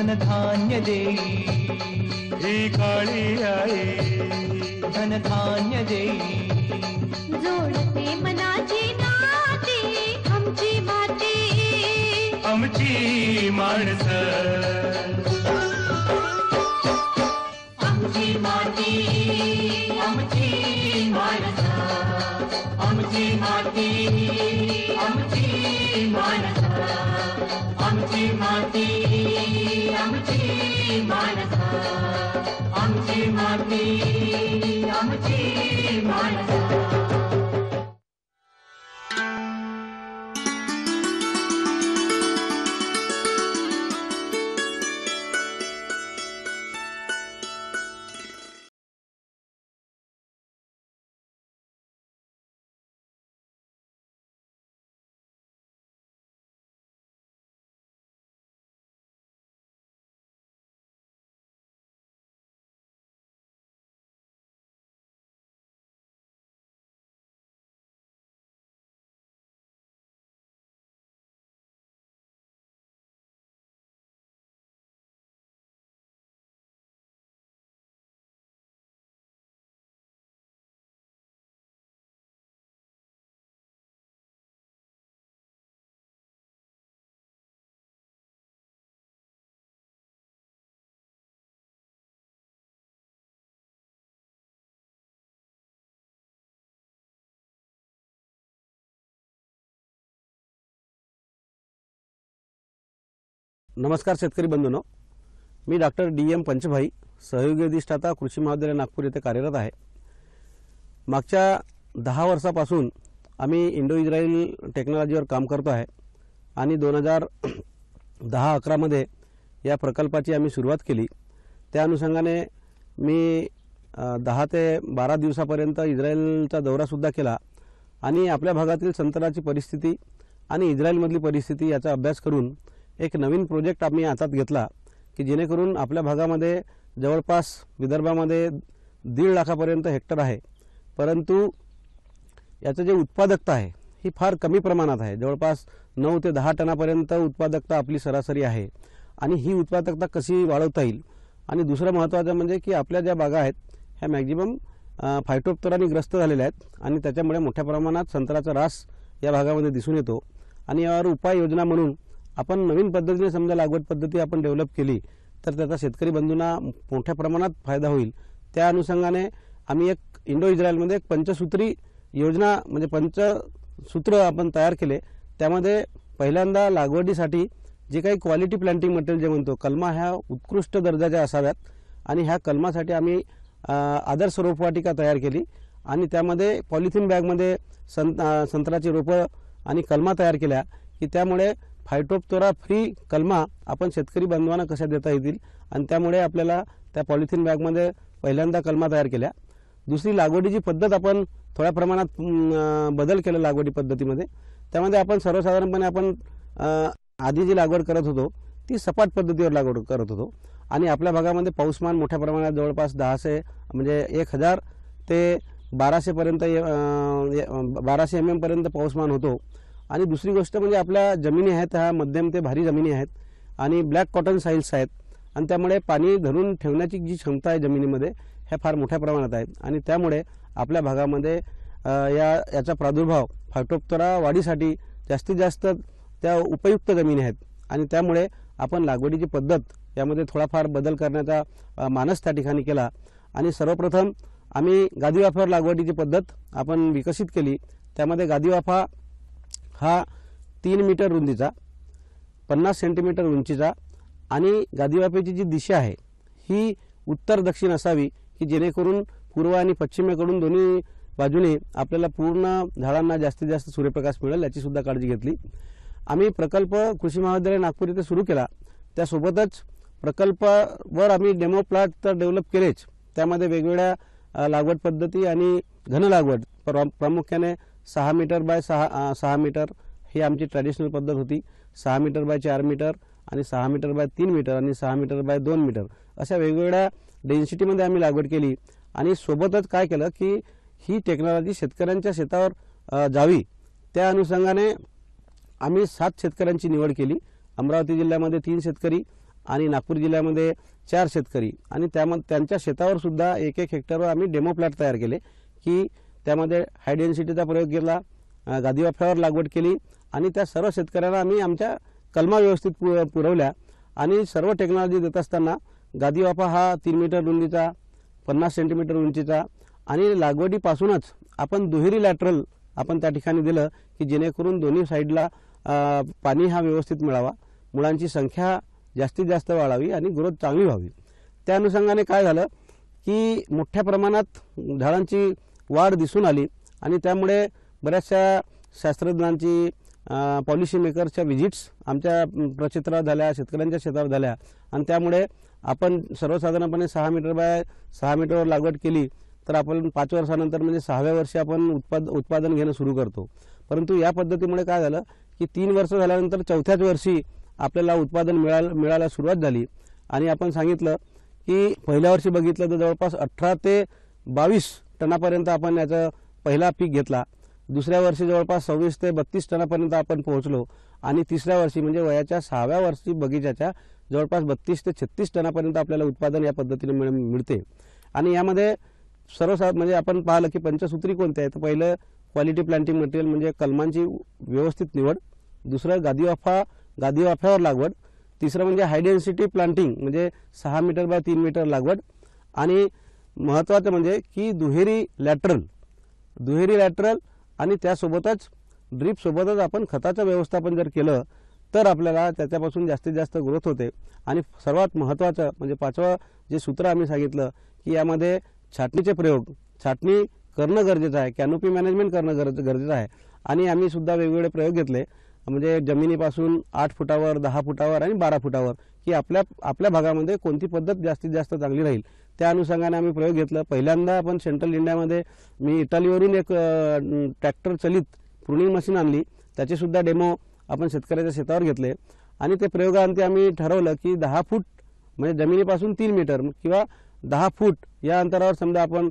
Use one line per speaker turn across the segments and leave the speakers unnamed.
धनधान्य देई
ही काळी आई
धनधान्य देई
जोडते मनाची नाती आमची माती
आमची माणसं
आमची माती आमची माणसं आमची माती आमची माणसं आमची माती आमची माणसं आमची माती आमची माणसं
नमस्कार शेतकरी बंधूंनो, मी डॉक्टर DM पंचभाई, सहयोगी अधिष्ठाता कृषी महाविद्यालय नागपूर येथे कार्यरत आहे। मागच्या 10 वर्षापासून आम्ही इंडो इस्रायल टेक्नॉलॉजीवर काम करतो आहे आणि 2010-11 मध्ये या प्रकल्पाची आम्ही सुरुवात केली। त्या अनुषंगाने मी 10 ते 12 दिवसापर्यंत इस्रायलचा दौरा सुद्धा केला आणि आपल्या भागातील संत्राची परिस्थिती आणि इस्रायलमधली परिस्थिती याचा अभ्यास करून एक नवीन प्रोजेक्ट आम्ही हातात घेतला की जेणेकरून आपल्या भागामध्ये जवळपास विदर्भामध्ये 1.5 लाखापर्यंत हेक्टर आहे, परंतु याचं जे उत्पादकता आहे ही फार कमी प्रमाणात आहे। जवळपास 9 ते 10 टनापर्यंत उत्पादकता आपली सरासरी आहे आणि ही उत्पादकता कशी वाढवता येईल। आणि दुसरं महत्त्वाचं म्हणजे की आपल्या ज्या बागा आहेत ह्या मॅक्झिमम फायटोप्तरांनी ग्रस्त झालेल्या आहेत आणि त्याच्यामुळे मोठ्या प्रमाणात संत्र्याचा रास या भागामध्ये दिसून येतो आणि यावर उपाययोजना म्हणून आपण नवीन पद्धतीने समजा लागवड पद्धती आपण डेव्हलप केली तर त्याचा शेतकरी बंधूंना मोठ्या प्रमाणात फायदा होईल। त्या अनुषंगाने आम्ही एक इंडो इस्रायलमध्ये एक पंचसूत्री योजना म्हणजे पंचसूत्र आपण तयार केले। त्यामध्ये पहिल्यांदा लागवडीसाठी जे काही क्वालिटी प्लांटिंग मटेरियल जे म्हणतो कलमा ह्या उत्कृष्ट दर्जाच्या असाव्यात आणि ह्या कलमासाठी आम्ही आदर्श रोपवाटिका तयार केली आणि त्यामध्ये पॉलिथिन बॅगमध्ये संत्र्याची रोपं आणि कलमा तयार केल्या की त्यामुळे फायटोप्तोरा फ्री कलमा आपण शेतकरी बांधवांना कशा देता येतील आणि त्यामुळे आपल्याला त्या पॉलिथिन बॅगमध्ये पहिल्यांदा कलमा तयार केल्या। दुसरी लागवडीची पद्धत आपण थोड्या प्रमाणात बदल केला लागवडी पद्धतीमध्ये। त्यामध्ये आपण सर्वसाधारणपणे आपण आधी जी लागवड करत होतो ती सपाट पद्धतीवर लागवड करत होतो आणि आपल्या भागामध्ये पाऊसमान मोठ्या प्रमाणात जवळपास 1000 म्हणजे 1000 ते 1200 पर्यंत 1200 mm पर्यंत पाऊसमान होतो। आणि दुसरी गोष्ट म्हणजे आपल्या जमिनी आहेत ह्या मध्यम ते भारी जमिनी आहेत आणि ब्लॅक कॉटन साइल्स आहेत आणि त्यामुळे पाणी धरून ठेवण्याची जी क्षमता आहे जमिनीमध्ये ह्या फार मोठ्या प्रमाणात आहेत आणि त्यामुळे आपल्या भागामध्ये याचा प्रादुर्भाव फायटोप्तरा वाढीसाठी जास्तीत जास्त त्या उपयुक्त जमिनी आहेत आणि त्यामुळे आपण लागवडीची पद्धत यामध्ये थोडाफार बदल करण्याचा मानस त्या ठिकाणी केला आणि सर्वप्रथम आम्ही गादीवाफावर लागवडीची पद्धत आपण विकसित केली। त्यामध्ये गादीवाफा हा 3 मीटर रुंदीचा 50 सेंटीमीटर उंचीचा आणि गादीवाफेची जी दिशा आहे ही उत्तर दक्षिण असावी की जेणेकरून पूर्व आणि पश्चिमेकडून दोन्ही बाजूने आपल्याला पूर्ण झाडांना जास्तीत जास्त सूर्यप्रकाश मिळेल याची सुद्धा काळजी घेतली। आम्ही प्रकल्प कृषी महाविद्यालय नागपूर येथे सुरू केला, त्यासोबतच प्रकल्पावर आम्ही डेमो प्लॉट तर डेव्हलप केलेच, त्यामध्ये वेगवेगळ्या लागवड पद्धती आणि घन लागवड प्रामुख्याने 6 मीटर बाय 6 मीटर ही आमची ट्रॅडिशनल पद्धत होती। 6 मीटर बाय 4 मीटर आणि 6 मीटर बाय 3 मीटर आणि 6 मीटर बाय 2 मीटर अशा वेगवेगळ्या डेन्सिटीमध्ये आम्ही लागवड केली आणि सोबतच काय केलं की ही टेक्नॉलॉजी शेतकऱ्यांच्या शेतावर जावी त्या अनुषंगाने आम्ही 7 शेतकऱ्यांची निवड केली। अमरावती जिल्ह्यामध्ये 3 शेतकरी आणि नागपूर जिल्ह्यामध्ये 4 शेतकरी आणि त्यांच्या शेतावर सुद्धा 1-1 हेक्टरवर आम्ही डेमो प्लॉट तयार केले की त्यामध्ये हाय डेन्सिटीचा प्रयोग केला, गादी वाफ्यावर लागवड केली आणि त्या सर्व शेतकऱ्यांना आम्ही आमच्या कलमा व्यवस्थित पुरवल्या आणि सर्व टेक्नॉलॉजी देत असताना गादी वाफा हा 3 मीटर रुंदीचा, 50 सेंटीमीटर उंचीचा आणि लागवडीपासूनच आपण दुहेरी लॅटरल आपण त्या ठिकाणी दिलं की जेणेकरून दोन्ही साईडला पाणी हा व्यवस्थित मिळावा, मुळांची संख्या जास्तीत जास्त वाढावी आणि ग्रोथ चांगली व्हावी। त्या अनुषंगाने काय झालं की मोठ्या प्रमाणात झाडांची वाढ दिसून आली आणि त्यामुळे बऱ्याचशा शास्त्रज्ञांची पॉलिसी मेकरच्या व्हिजिट्स आमच्या प्रक्षेत्रावर झाल्या, शेतकऱ्यांच्या शेतावर झाल्या आणि त्यामुळे आपण सर्वसाधारणपणे 6 मीटर बाय 6 मीटरवर लागवड केली तर आपण 5 वर्षानंतर म्हणजे 6व्या वर्षी आपण उत्पादन घेणं सुरू करतो। परंतु या पद्धतीमुळे काय झालं की 3 वर्ष झाल्यानंतर 4थ्याच वर्षी आपल्याला उत्पादन मिळायला सुरुवात झाली आणि आपण सांगितलं की पहिल्या वर्षी बघितलं तर जवळपास 18 ते 22 टनापर्यंत आपण याचं पहिला पीक घेतला, दुसऱ्या वर्षी जवळपास 26 ते 32 टनापर्यंत आपण पोहोचलो आणि तिसऱ्या वर्षी म्हणजे वयाच्या 6व्या वर्षी बगीचाच्या जवळपास 32 ते 36 टनापर्यंत आपल्याला उत्पादन या पद्धतीने मिळते। आणि यामध्ये म्हणजे आपण पाहिलं की पंचसूत्री कोणते आहे तर पहिलं क्वालिटी प्लांटिंग मटेरियल म्हणजे कलमांची व्यवस्थित निवड, दुसरं गादी वाफ्यावर लागवड, तिसरं म्हणजे हाय डेन्सिटी प्लांटिंग म्हणजे 6 मीटर बाय 3 मीटर लागवड आणि महत्त्वाचं म्हणजे की दुहेरी लॅटरल आणि त्यासोबतच ड्रीप सोबतच आपण खताचं व्यवस्थापन जर केलं तर आपल्याला त्याच्यापासून जास्तीत जास्त ग्रोथ होते। आणि सर्वात महत्त्वाचं म्हणजे 5वं जे सूत्र आम्ही सांगितलं की यामध्ये छाटणीचे प्रयोग, छाटणी करणं गरजेचं आहे, कॅनोपी मॅनेजमेंट करणं गरजेचं आहे आणि आम्ही सुद्धा वेगवेगळे प्रयोग घेतले म्हणजे जमिनीपासून 8 फुटावर, 10 फुटावर आणि 12 फुटावर की आपल्या भागामध्ये कोणती पद्धत जास्तीत जास्त चांगली राहील त्या अनुषंगाने आम्ही प्रयोग घेतला। पहिल्यांदा आपण सेंट्रल इंडियामध्ये मी इटालीवरून एक ट्रॅक्टर चलित प्रुनिंग मशीन आणली, त्याचे सुद्धा डेमो आपण शेतकऱ्याच्या शेतावर घेतले आणि ते प्रयोगांती आम्ही ठरवलं की 10 फूट म्हणजे जमिनीपासून 3 मीटर किंवा 10 फूट या अंतरावर समजा आपण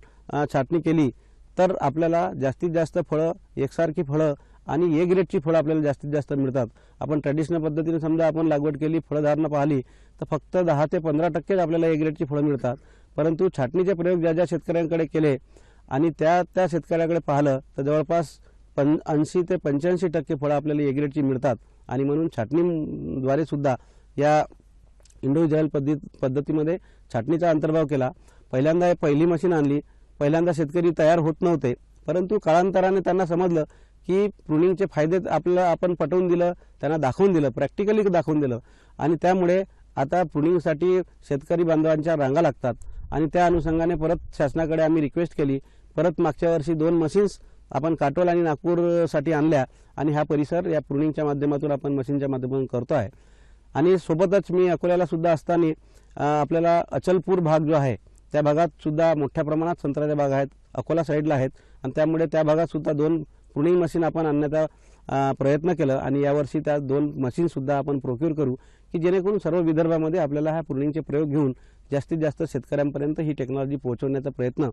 छाटणी केली तर आपल्याला जास्तीत जास्त फळं, एकसारखी फळं आणि ए ग्रेडची फळं आपल्याला जास्तीत जास्त मिळतात। आपण ट्रॅडिशनल पद्धतीने समजा आपण लागवड केली, फळधारणा पाहिली तर फक्त 10 ते 15% आपल्याला ए ग्रेडची फळं मिळतात। परंतु छाटणीचे प्रयोग ज्या शेतकऱ्यांकडे केले आणि त्या शेतकऱ्याकडे पाहिलं तर जवळपास 80 ते 85% फळं आपल्याला ए ग्रेडची मिळतात आणि म्हणून छाटणीद्वारे सुद्धा या इंडो इज्रायल पद्धतीमध्ये छाटणीचा अंतर्भाव केला। पहिल्यांदा पहिली मशीन आणली, पहिल्यांदा शेतकरी तयार होत नव्हते परंतु कालांतराने त्यांना समजलं की प्रुनिंगचे फायदे आपल्याला आपण पटवून दिलं, त्यांना दाखवून दिलं, प्रॅक्टिकली दाखवून दिलं आणि त्यामुळे आता प्रुनिंगसाठी शेतकरी बांधवांच्या रांगा लागतात आणि त्या अनुषंगाने परत शासनाकडे आम्ही रिक्वेस्ट केली। परत मागच्या वर्षी 2 मशीन्स आपण काटोल आणि नागपूरसाठी आणल्या आणि हा परिसर या प्रुनिंगच्या माध्यमातून आपण मशीनच्या माध्यमातून करतो आहे। आणि सोबतच मी अकोल्याला सुद्धा असताना आपल्याला अचलपूर भाग जो आहे त्या भागात सुद्धा मोठ्या प्रमाणात संत्र्याच्या बाग आहेत, अकोला साईडला आहेत आणि त्यामुळे त्या भागात सुद्धा 2 प्रुनिंग मशीन आपण आणण्याचा प्रयत्न केला आणि यावर्षी त्या 2 मशीन सुद्धा आपण प्रोक्यूर करू की जेणेकरून सर्व विदर्भामध्ये आपल्याला हा प्रुनिंगचे प्रयोग घेऊन जास्तीत जास्त शेतकऱ्यांपर्यंत ही टेक्नॉलॉजी पोहोचवण्याचा प्रयत्न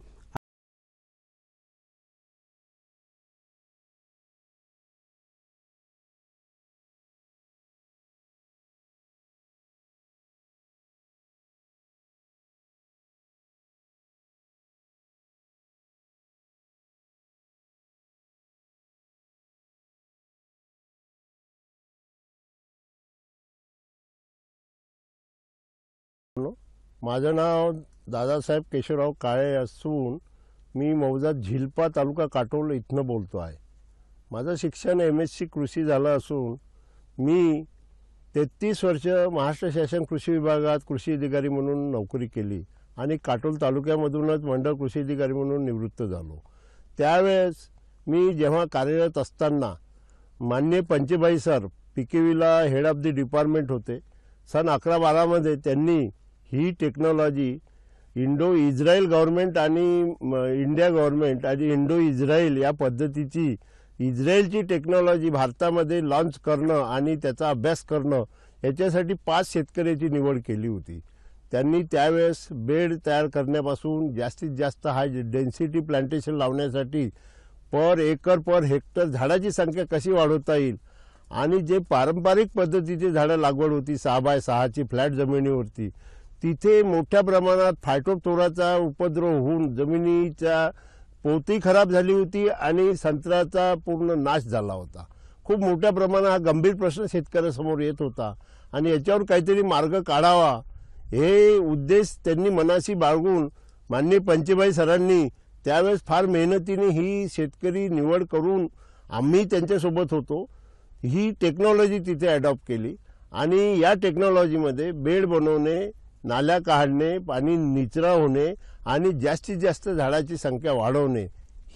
माझं नाव दादासाहेब केशवराव काळे असून मी मौजा झिलपा तालुका काटोल इथनं बोलतो आहे। माझं शिक्षण MSc कृषी झालं असून मी 33 वर्ष महाराष्ट्र शासन कृषी विभागात कृषी अधिकारी म्हणून नोकरी केली आणि काटोल तालुक्यामधूनच मंडळ कृषी अधिकारी म्हणून निवृत्त झालो। त्यावेळेस मी जेव्हा कार्यरत असताना माननीय पंचभाई सर PKVला हेड ऑफ द डिपार्टमेंट होते। सन 11-12 मध्ये त्यांनी ही टेक्नॉलॉजी इंडो इज्रायल गव्हर्नमेंट आणि इंडिया गव्हर्नमेंट आणि इंडो इज्रायल या पद्धतीची इज्रायलची टेक्नॉलॉजी भारतामध्ये लॉन्च करणं आणि त्याचा अभ्यास करणं याच्यासाठी 5 शेतकऱ्याची निवड केली होती। त्यांनी त्यावेळेस बेड तयार करण्यापासून जास्तीत जास्त हाय डेन्सिटी प्लांटेशन लावण्यासाठी पर एकर पर हेक्टर झाडाची संख्या कशी वाढवता येईल आणि जे पारंपरिक पद्धतीची झाडं लागवड होती 6x6ची फ्लॅट जमिनीवरती, तिथे मोठ्या प्रमाणात फायटोप्थोराचा उपद्रव होऊन जमिनीच्या पोती खराब झाली होती आणि संत्र्याचा पूर्ण नाश झाला होता. खूप मोठ्या प्रमाणात हा गंभीर प्रश्न शेतकऱ्यासमोर येत होता आणि याच्यावर काहीतरी मार्ग काढावा हे उद्देश त्यांनी मनाशी बाळगून माननीय पंचेभाई सरांनी त्यावेळेस फार मेहनतीने ही शेतकरी निवड करून आम्ही त्यांच्यासोबत होतो, ही टेक्नॉलॉजी तिथे अडॉप्ट केली आणि या टेक्नॉलॉजीमध्ये बेड बनवणे, नाल्या काढणे, पाणी निचरा होणे आणि जास्तीत जास्त झाडाची संख्या वाढवणे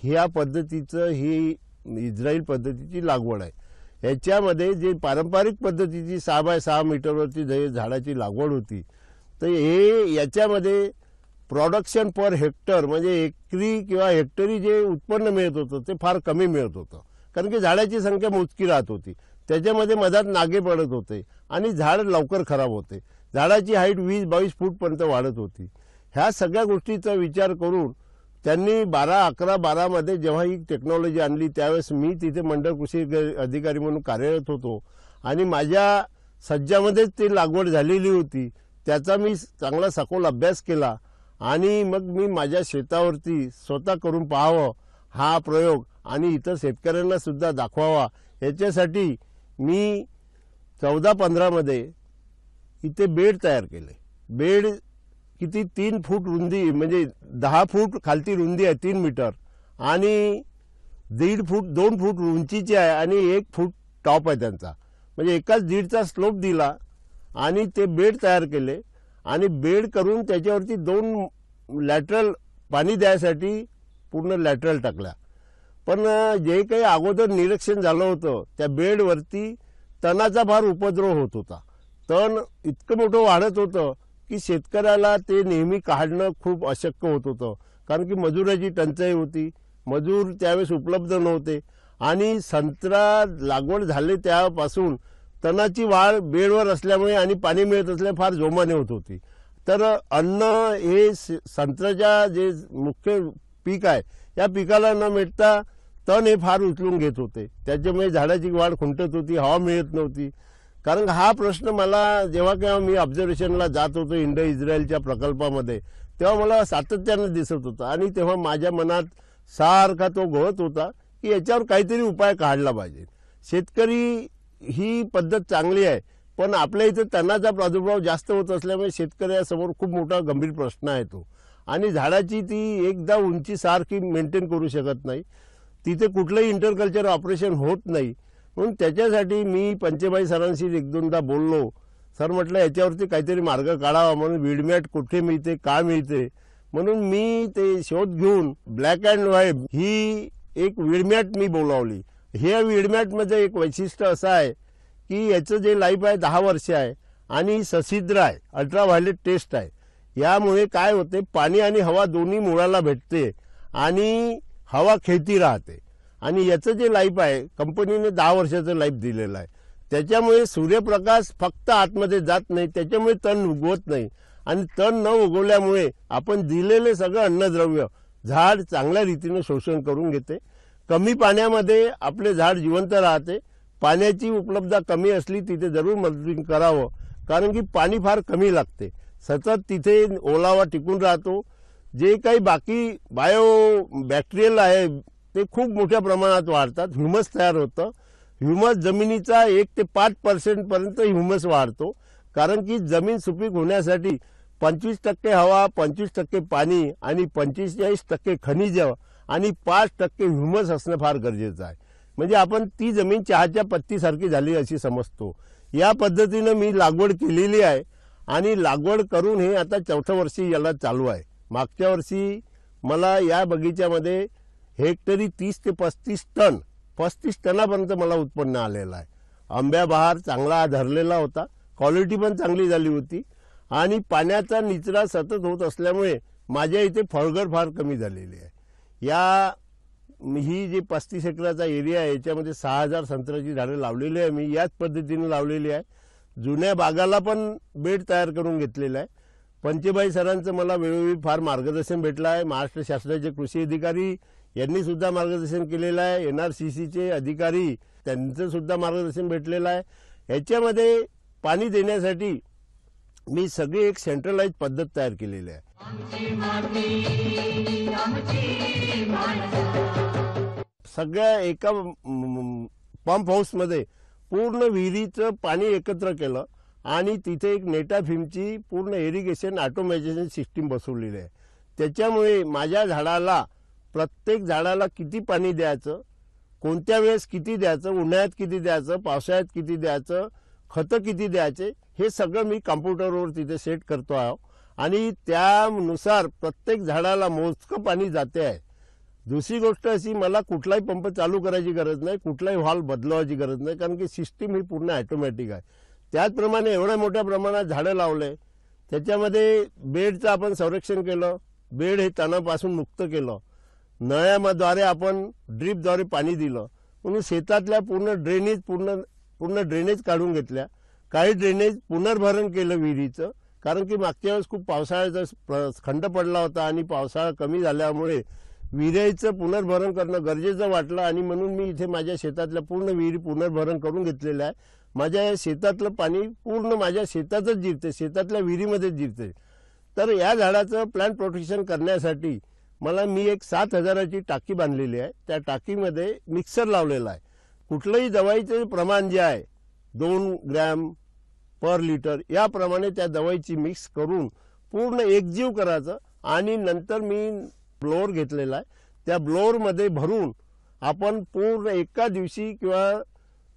ह्या पद्धतीचं ही इस्रायल पद्धतीची लागवड आहे. याच्यामध्ये जे पारंपरिक पद्धतीची 6x6 मीटरवरती जे झाडाची लागवड होती तर हे याच्यामध्ये प्रोडक्शन पर हेक्टर म्हणजे एकरी किंवा हेक्टरी जे उत्पन्न मिळत होतं ते फार कमी मिळत होतं, कारण की झाडाची संख्या मोजकी राहत होती. त्याच्यामध्ये मधात नागे पडत होते आणि झाड लवकर खराब होते. झाडाची हाईट 20-22 फूटपर्यंत वाढत होती. ह्या सगळ्या गोष्टीचा विचार करून त्यांनी 12 मध्ये जेव्हा ही टेक्नॉलॉजी आणली त्यावेळेस मी तिथे मंडळ कृषी अधिकारी म्हणून कार्यरत होतो आणि माझ्या सज्जामध्येच ती लागवड झालेली होती. त्याचा मी चांगला सखोल अभ्यास केला आणि मग मी माझ्या शेतावरती स्वतः करून पाहावं हा प्रयोग आणि इतर शेतकऱ्यांना सुद्धा दाखवावा याच्यासाठी मी 14-15 मध्ये इथे बेड तयार केले. बेड किती 3 फूट रुंदी म्हणजे 10 फूट खालती रुंदी आहे 3 मीटर आणि 2 फूट उंचीची आहे आणि 1 फूट टॉप आहे त्यांचा, म्हणजे एकाच 1.5चा स्लोप दिला आणि ते बेड तयार केले आणि बेड करून त्याच्यावरती 2 लॅटरल पाणी द्यायसाठी पूर्ण लॅटरल टाकल्या. पण जे काही अगोदर निरीक्षण झालं होतं त्या बेडवरती तणाचा फार उपद्रव होत होता. तण इतकं मोठं वाढत होतं की शेतकऱ्याला ते नेहमी काढणं खूप अशक्य होत होतं, कारण की मजुराची टंचाई होती, मजूर त्यावेळेस उपलब्ध नव्हते आणि संत्रा लागवड झाले त्यापासून तणाची वाढ बेडवर असल्यामुळे आणि पाणी मिळत असल्यामुळे फार जोमाने होत होती. तर अन्न हे संत्र्याच्या जे मुख्य पीक आहे या पिकाला न मिळता तण हे फार उचलून घेत होते. त्याच्यामुळे झाडाची वाढ खुंटत होती, हवा मिळत नव्हती. कारण हा प्रश्न मला जेव्हा केव्हा मी ऑब्झर्वेशनला जात होतो इंडो इस्रायलच्या प्रकल्पामध्ये तेव्हा मला सातत्याने दिसत होता आणि तेव्हा माझ्या मनात सारखा तो घोळत होता की याच्यावर काहीतरी उपाय काढला पाहिजे. शेतकरी ही पद्धत चांगली आहे पण आपल्या इथे तणाचा प्रादुर्भाव जास्त होत असल्यामुळे शेतकऱ्यासमोर खूप मोठा गंभीर प्रश्न आहे तो आणि झाडाची ती एकदा उंची सारखी मेंटेन करू शकत नाही, तिथे कुठलंही इंटरकल्चर ऑपरेशन होत नाही. म्हणून त्याच्यासाठी मी पंचेभाई सरांशी 1-2दा बोललो. सर म्हटलं याच्यावरती काहीतरी मार्ग काढावा, म्हणून वीडमॅट कुठे मिळते का मिळते म्हणून मी ते शोध घेऊन ब्लॅक अँड व्हाईट ही एक वीडमॅट मी बोलावली. हे वीडमॅटमध्ये एक वैशिष्ट्य असं आहे की याचं जे लाईफ आहे 10 वर्ष आहे आणि सछिद्र आहे, अल्ट्राव्हायोलेट टेस्ट आहे. यामुळे काय होते पाणी आणि हवा दोन्ही मुळाला भेटते आणि हवा खेळती राहते आणि याचं जे लाईफ आहे कंपनीने 10 वर्षाचं लाईफ दिलेलं आहे. त्याच्यामुळे सूर्यप्रकाश फक्त आतमध्ये जात नाही, त्याच्यामुळे तण उगवत नाही आणि तण न उगवल्यामुळे आपण दिलेले सगळं अन्नद्रव्य झाड चांगल्या रीतीने शोषण करून घेते. कमी पाण्यामध्ये आपले झाड जिवंत राहते. पाण्याची उपलब्धता कमी असली तिथे जरूर मल्चिंग करावं, कारण की पाणी फार कमी लागते. सतत तिथे ओलावा टिकून राहतो. जे काही बाकी बायो बॅक्टेरियल आहे ते खूप मोठ्या प्रमाणात वाढतात. ह्युमस तयार होतं. ह्युमस जमिनीचा 1 ते 5% पर्यंत ह्युमस वाढतो, कारण की जमीन सुपीक होण्यासाठी 25% हवा, 25% पाणी आणि 45% खनिज आणि 5% ह्युमस असणं फार गरजेचं आहे. म्हणजे आपण ती जमीन चहाच्या पत्तीसारखी झाली अशी समजतो. या पद्धतीनं मी लागवड केलेली आहे आणि लागवड करून हे आता 4थं वर्षी याला चालू आहे. मागच्या वर्षी मला या बगीच्यामध्ये हेक्टरी 30 ते 35 टनापर्यंत मला उत्पन्न आलेलं आहे. आंब्या बहार चांगला धरलेला होता, क्वालिटी पण चांगली झाली होती आणि पाण्याचा निचरा सतत होत असल्यामुळे माझ्या इथे फळगड फार कमी झालेली आहे. ही जी 35 एकराचा एरिया आहे याच्यामध्ये 6000 संत्र्याची झाडं लावलेली आहे. मी याच पद्धतीने लावलेली आहे. जुन्या बागाला पण बेड तयार करून घेतलेला आहे. पंचेभाई सरांचं मला वेळोवेळी फार मार्गदर्शन भेटलं आहे. महाराष्ट्र शासनाचे कृषी अधिकारी यांनी सुद्धा मार्गदर्शन केलेलं आहे. NRCCचे अधिकारी त्यांचं सुद्धा मार्गदर्शन भेटलेलं आहे। ह्याच्यामध्ये पाणी देण्यासाठी मी सगळी एक सेंट्रलाइज पद्धत तयार केलेली आहे।
आमची माती आमची माणसं
सगळ्या एका पंप हाऊसमध्ये पूर्ण विहिरीचं पाणी एकत्र केलं आणि तिथे एक नेटाफिमची पूर्ण इरिगेशन ऑटोमेशन सिस्टीम बसवलेली आहे। त्याच्यामुळे माझ्या झाडाला प्रत्येक झाडाला किती पाणी द्यायचं, कोणत्या वेळेस किती द्यायचं, उन्हाळ्यात किती द्यायचं, पावसाळ्यात किती द्यायचं, खतं किती द्यायचे, हे सगळं मी कॉम्प्युटरवर तिथे सेट करतो आहे आणि त्यानुसार प्रत्येक झाडाला मोजकं पाणी जाते आहे। दुसरी गोष्ट अशी, मला कुठलाही पंप चालू करायची गरज नाही, कुठलाही व्हॉल्व बदलवायची गरज नाही, कारण की सिस्टीम ही पूर्ण ऑटोमॅटिक आहे। त्याचप्रमाणे एवढ्या मोठ्या प्रमाणात झाडं लावले, त्याच्यामध्ये बेडचं आपण संरक्षण केलं, बेड हे तणापासून मुक्त केलं, नळ्याद्वारे आपण ड्रीपद्वारे पाणी दिलं, म्हणून शेतातल्या पूर्ण ड्रेनेज काढून घेतल्या, काही ड्रेनेज पुनर्भरण केलं विहिरीचं, कारण की मागच्या वेळेस खूप पावसाळ्याचा खंड पडला होता आणि पावसाळा कमी झाल्यामुळे विहिरीचं पुनर्भरण करणं गरजेचं वाटलं आणि म्हणून मी इथे माझ्या शेतातल्या पूर्ण विहिरी पुनर्भरण करून घेतलेलं आहे। माझ्या शेतातलं पाणी पूर्ण माझ्या शेतातच जिरते, शेतातल्या विहिरीमध्येच जिरते। तर या झाडाचं प्लांट प्रोटेक्शन करण्यासाठी मी एक 7,000ची टाकी बांधलेली आहे। त्या टाकीमध्ये मिक्सर लावलेला आहे। कुठलंही दवाईचे प्रमाण जे आहे 2 ग्रॅम पर लिटर याप्रमाणे त्या दवाईची मिक्स करून पूर्ण एकजीव करायचं आणि नंतर मी ब्लोअर घेतलेला आहे। त्या ब्लोअरमध्ये भरून आपण पूर्ण एका दिवशी किंवा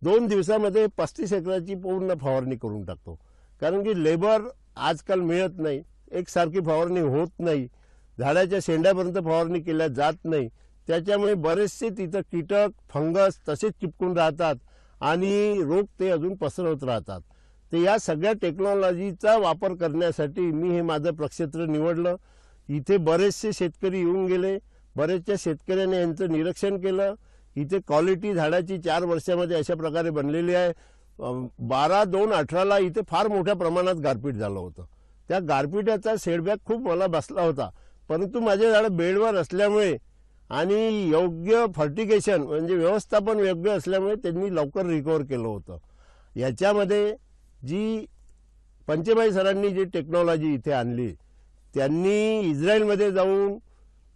2 दिवसामध्ये 35 एकराची पूर्ण फवारणी करून टाकतो, कारण की लेबर आजकाल मिळत नाही, एकसारखी फवारणी होत नाही, झाडाच्या शेंड्यापर्यंत फवारणी केल्या जात नाही, त्याच्यामुळे बरेचसे तिथं कीटक फंगस तसेच चिपकून राहतात आणि रोग ते अजून पसरवत राहतात। तर या सगळ्या टेक्नॉलॉजीचा वापर करण्यासाठी मी हे माझं प्रक्षेत्र निवडलं। इथे बरेचसे शेतकरी येऊन गेले, बरेचशा शेतकऱ्यांनी यांचं निरीक्षण केलं। इथे क्वालिटी झाडाची 4 वर्षामध्ये अशा प्रकारे बनलेली आहे। 12/2/18ला इथे फार मोठ्या प्रमाणात गारपीट झालं होतं। त्या गारपीटाचा सेडबॅक खूप मला बसला होता, परंतु माझे झाड बेडवर असल्यामुळे आणि योग्य फर्टिगेशन म्हणजे व्यवस्थापन योग्य असल्यामुळे त्यांनी लवकर रिकव्हर केलं होतं। याच्यामध्ये जी पंचभाई सरांनी जी टेक्नॉलॉजी इथे आणली, त्यांनी इस्रायलमध्ये जाऊन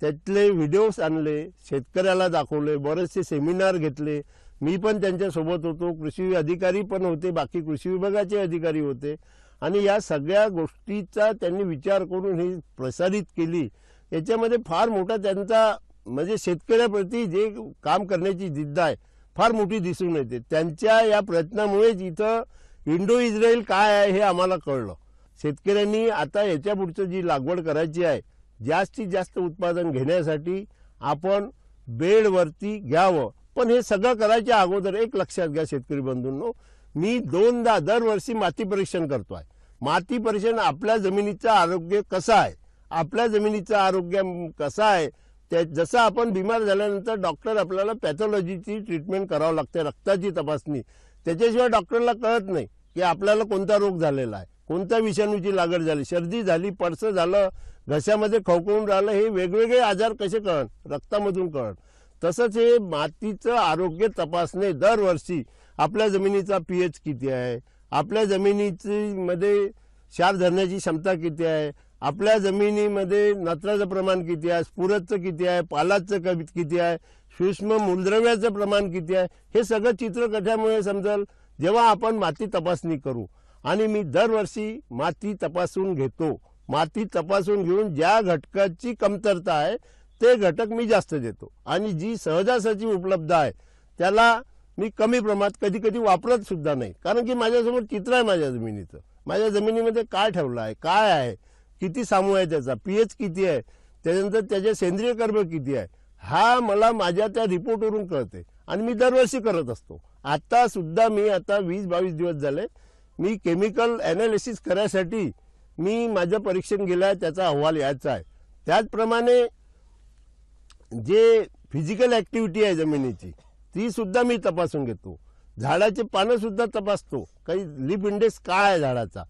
त्यातले व्हिडिओज आणले, शेतकऱ्याला दाखवले, बरेचसे सेमिनार घेतले, मी पण त्यांच्यासोबत होतो, कृषी अधिकारी पण होते, बाकी कृषी विभागाचे अधिकारी होते आणि या सगळ्या गोष्टीचा त्यांनी विचार करून ही प्रसारित केली। याच्यामध्ये फार मोठा त्यांचा म्हणजे शेतकऱ्याप्रती जे काम करण्याची जिद्द आहे फार मोठी दिसून येते। त्यांच्या या प्रयत्नामुळेच इथं इंडो इस्रायल काय आहे हे आम्हाला कळलं। शेतकऱ्यांनी आता याच्या पुढचं जी लागवड करायची आहे, जास्तीत जास्त उत्पादन घेण्यासाठी आपण बेडवरती घ्यावं। पण हे सगळं करायच्या अगोदर एक लक्षात घ्या शेतकरी बंधूंनो, मी 2दा दरवर्षी माती परीक्षण करतोय। माती परीक्षण आपल्या जमिनीचं आरोग्य कसं आहे, आपल्या जमिनीचं आरोग्य कसं आहे, जसं आपण बिमार झाल्यानंतर डॉक्टर आपल्याला पॅथॉलॉजीची ट्रीटमेंट करावं लागते, रक्ताची तपासणी, त्याच्याशिवाय डॉक्टरला कळत नाही की आपल्याला कोणता रोग झालेला आहे, कोणत्या विषाणूची लागण झाली, सर्दी झाली, पडसं झालं, घशामध्ये खवखवून राहिलं, हे वेगवेगळे आजार कसे कळण, रक्तामधून कळण। तसंच हे मातीचं आरोग्य तपासणे दरवर्षी, आपल्या जमिनीचा पीएच किती आहे, आपल्या जमिनीमध्ये क्षार धरण्याची क्षमता किती आहे, आपल्या जमिनीमध्ये नत्राचं प्रमाण किती आहे, स्फुरदचं किती आहे, पालाचं किती आहे, सूक्ष्म मूलद्रव्याचं प्रमाण किती आहे, हे सगळं चित्र कशामुळे समजेल, जेव्हा आपण माती तपासणी करू। आणि मी दरवर्षी माती तपासून घेतो। माती तपासून घेऊन ज्या घटकाची कमतरता आहे ते घटक मी जास्त देतो आणि जी सहजासहजी उपलब्ध आहे त्याला मी कमी प्रमाणात कधी कधी वापरत सुद्धा नाही, कारण की माझ्यासमोर चित्र आहे माझ्या जमिनीचं, माझ्या जमिनीमध्ये काय ठेवलं आहे, काय आहे, किती सामू आहे, त्याचा पीएच किती आहे, त्यानंतर त्याचे सेंद्रिय कर्ब किती आहे, हा मला माझ्या त्या रिपोर्टवरून कळते आणि मी दरवर्षी करत असतो। आता सुद्धा मी 20-22 दिवस झाले मी केमिकल ॲनालिसिस करायसाठी मी माझं परीक्षण केलं आहे, त्याचा अहवाल यायचा आहे। त्याचप्रमाणे जे फिजिकल ॲक्टिव्हिटी आहे जमिनीची ती सुद्धा मी तपासून घेतो, झाडाचे पानं सुद्धा तपासतो, काही लीफ इंडेक्स काय आहे झाडाचा,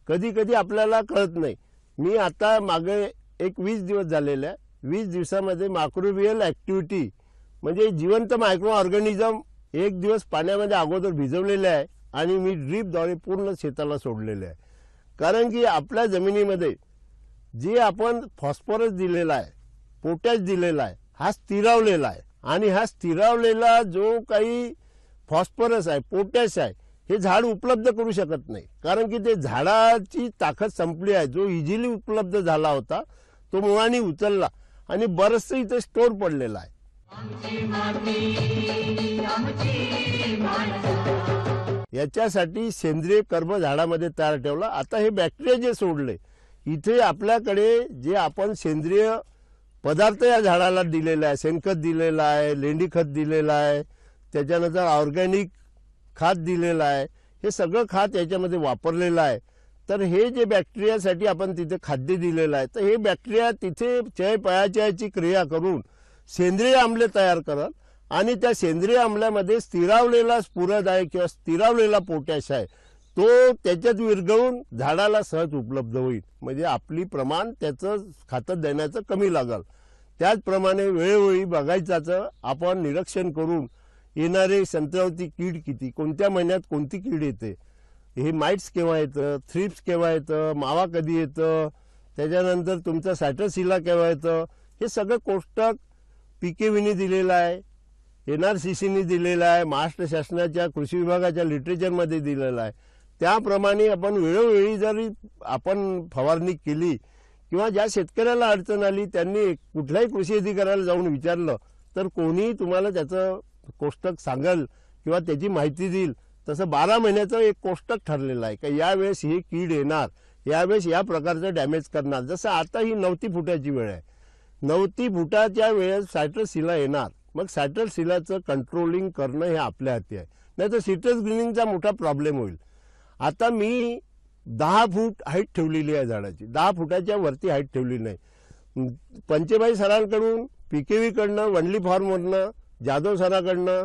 कधी कधी आपल्याला कळत नाही। मी आता मागे एक 20 दिवस झालेले आहे, 20 दिवसामध्ये मायक्रोबियल ॲक्टिव्हिटी म्हणजे जिवंत मायक्रो ऑर्गॅनिझम एक दिवस पाण्यामध्ये अगोदर भिजवलेले आहे आणि मी ड्रीपद्वारे पूर्ण शेताला सोडलेले आहे. कारण की आपल्या जमिनीमध्ये जे आपण फॉस्फरस दिलेला आहे, पोटॅश दिलेला आहे, हा स्थिरावलेला आहे आणि हा स्थिरावलेला जो काही फॉस्फरस आहे, पोटॅश आहे, हे झाड उपलब्ध करू शकत नाही. कारण की ते झाडाची ताकद संपली आहे. जो इझिली उपलब्ध झाला होता तो मुळाने उचलला आणि बरंचसं इथे स्टोर पडलेला आहे.
आमची माती आमची माणसं.
याच्यासाठी सेंद्रिय कर्ब झाडामध्ये तयार ठेवला. आता हे बॅक्टेरिया जे सोडले, इथे आपल्याकडे जे आपण सेंद्रिय पदार्थ या झाडाला दिलेला आहे, शेणखत दिलेलं आहे, लेंडी खत दिलेलं आहे, त्याच्यानंतर ऑर्गॅनिक खात दिलेलं आहे, हे सगळं खात याच्यामध्ये वापरलेलं आहे. तर हे जे बॅक्टेरियासाठी आपण तिथे खाद्य दिलेलं आहे, तर हे बॅक्टेरिया तिथे चयापचयाची क्रिया करून सेंद्रिय आम्ल तयार करत आणि त्या सेंद्रिय आम्लामध्ये स्थिरावलेला स्फुरद आहे किंवा स्थिरावलेला पोटॅश आहे, तो त्याच्यात विरघळून झाडाला सहज उपलब्ध होईल. म्हणजे आपली प्रमाण त्याचं खातं देण्याचं कमी लागल. त्याचप्रमाणे वेळोवेळी बघायचं आपण निरीक्षण करून येणारे संत्र्यावरती कीड किती, कोणत्या महिन्यात कोणती कीड येते, हे माइट्स केव्हा येतं, थ्रिप्स केव्हा येतं, मावा कधी येतं, त्याच्यानंतर तुमचं सायटोसिला केव्हा येतं, हे सगळं कोष्टक PKVने दिलेलं आहे, NRCCने दिलेलं आहे, महाराष्ट्र शासनाच्या कृषी विभागाच्या लिटरेचरमध्ये दिलेलं आहे. त्याप्रमाणे आपण वेळोवेळी जरी आपण फवारणी केली किंवा ज्या शेतकऱ्याला अडचण आली त्यांनी कुठल्याही कृषी अधिकाऱ्याला जाऊन विचारलं तर कोणीही तुम्हाला त्याचं कोष्टक सांगेल किंवा त्याची माहिती देईल. तसं 12 महिन्याचं एक कोष्टक ठरलेलं आहे की यावेळेस ही कीड येणार, यावेळेस या प्रकारचं डॅमेज करणार. जसं आता ही 90 फुटाची वेळ आहे, 90 फुटाच्या वेळेस सायट्रसिला येणार. मग सायट्रसिलाचं कंट्रोलिंग करणं हे आपल्या हाती आहे, नाही तर सिट्रस ग्रीनिंगचा मोठा प्रॉब्लेम होईल. आता मी 10 फूट हाईट ठेवलेली आहे झाडाची, 10 फुटाच्या वरती हाईट ठेवली नाही. पंचेबाई सरांकडून, PKVकडनं, वनली फार्मवरनं, जाधव सराकडनं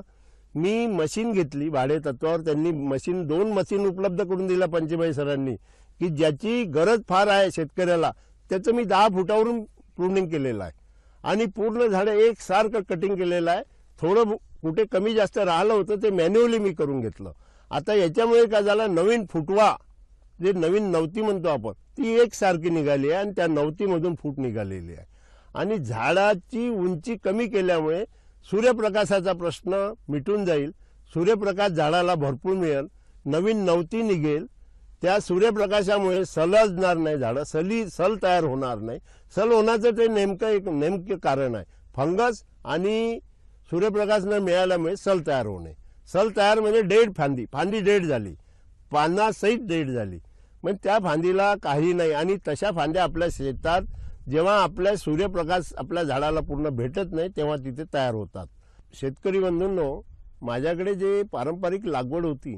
मी मशीन घेतली भाडे तत्वावर. त्यांनी मशीन 2 मशीन उपलब्ध करून दिला पंचेबाई सरांनी, की ज्याची गरज फार आहे शेतकऱ्याला, त्याचं मी 10 फुटावरून प्रूनिंग केलेलं आहे आणि पूर्ण झाडं एकसारखं कटिंग केलेलं आहे. थोडं कुठे कमी जास्त राहिलं होतं ते मॅन्युअली मी करून घेतलं. आता याच्यामुळे काय झालं, नवीन फुटवा जे नवीन नवती म्हणतो आपण, ती एकसारखी निघाली आहे आणि त्या नवतीमधून फूट निघालेली आहे. आणि झाडाची उंची कमी केल्यामुळे सूर्यप्रकाशाचा प्रश्न मिटून जाईल. सूर्यप्रकाश झाडाला भरपूर मिळेल, नवीन नवती निघेल. त्या सूर्यप्रकाशामुळे सलजणार नाही झाडं, सल तयार होणार नाही. सल होण्याचं ते नेमकं कारण आहे फंगस आणि सूर्यप्रकाश न मिळाल्यामुळे सल तयार होणे. सल तयार म्हणजे डेड फांदी डेड झाली, पानासहित डेड झाली. मग त्या फांदीला काही नाही. आणि तशा फांद्या आपल्या शेतात जेव्हा आपल्या सूर्यप्रकाश आपल्या झाडाला पूर्ण भेटत नाही तेव्हा तिथे तयार होतात. शेतकरी बंधूंनो, माझ्याकडे जे पारंपरिक लागवड होती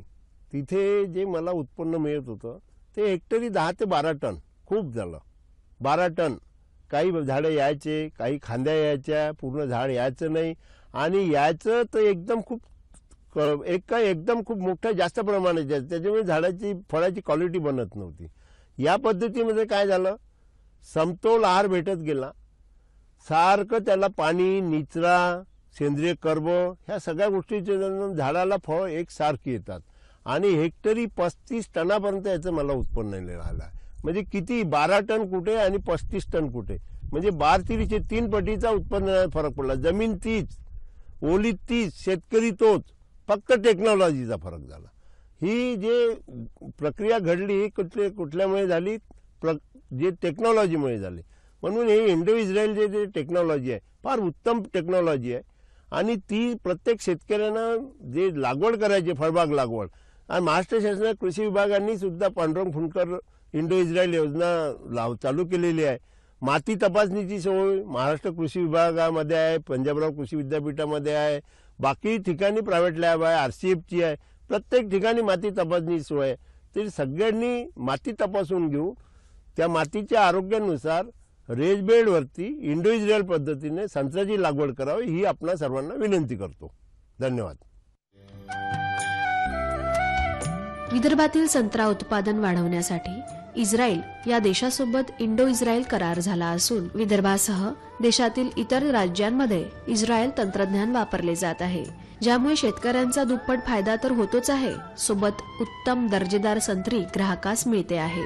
तिथे जे मला उत्पन्न मिळत होतं ते हेक्टरी 10 ते 12 टन. खूप झालं 12 टन. काही झाडं यायचे, काही खांद्या यायच्या, पूर्ण झाड यायचं नाही. आणि यायचं तर एकदम खूप मोठ्या जास्त प्रमाणात यायचं, त्याच्यामुळे झाडाची फळाची क्वालिटी बनत नव्हती. या पद्धतीमध्ये काय झालं, समतोल आहार भेटत गेला, सारखं त्याला पाणी, निचरा, सेंद्रिय कर्ब ह्या सगळ्या गोष्टीचे झाडाला फळ एकसारखी येतात. आणि हेक्टरी 35 टनापर्यंत याचं मला उत्पन्न राहिलं. म्हणजे किती, 12 टन कुठे आणि 35 टन कुठे, म्हणजे 12-3 3 पटीचा उत्पन्न फरक पडला. जमीन तीच, ओली तीच, शेतकरी तोच, फक्त टेक्नॉलॉजीचा फरक झाला. ही जे प्रक्रिया घडली कुठल्यामुळे झाली, जे टेक्नॉलॉजीमुळे झाली. म्हणून हे इंडो इस्रायल जे टेक्नॉलॉजी आहे फार उत्तम टेक्नॉलॉजी आहे. आणि ती प्रत्येक शेतकऱ्यांना जे लागवड करायची, फळबाग लागवड, आणि महाराष्ट्र शासनाच्या कृषी विभागांनी सुद्धा पांडुरंग फुंडकर इंडो इस्रायल योजना चालू केलेली आहे. माती तपासणीची सोय महाराष्ट्र कृषी विभागामध्ये आहे, पंजाबराव कृषी विद्यापीठामध्ये आहे, बाकी ठिकाणी प्रायव्हेट लॅब आहे, RCFची आहे. प्रत्येक ठिकाणी माती तपासणी सोय आहे. तरी सगळ्यांनी माती तपासून घेऊ, त्या मातीच्या आरोग्यानुसार रेज बेडवरती इंडो इस्रायल पद्धतीने संत्र्याची लागवड करावी ही आपणा सर्वांना विनंती करतो. धन्यवाद.
विदर्भातील संत्रा उत्पादन वाढवण्यासाठी इस्रायल या देशासोबत इंडो इस्रायल करार झाला असून विदर्भासह देशातील इतर राज्यांमध्ये इस्रायल तंत्रज्ञान वापरले जात आहे, ज्यामुळे शेतकऱ्यांचा दुप्पट फायदा तर होतोच आहे, सोबत उत्तम दर्जेदार संत्री ग्राहकास मिळते आहे.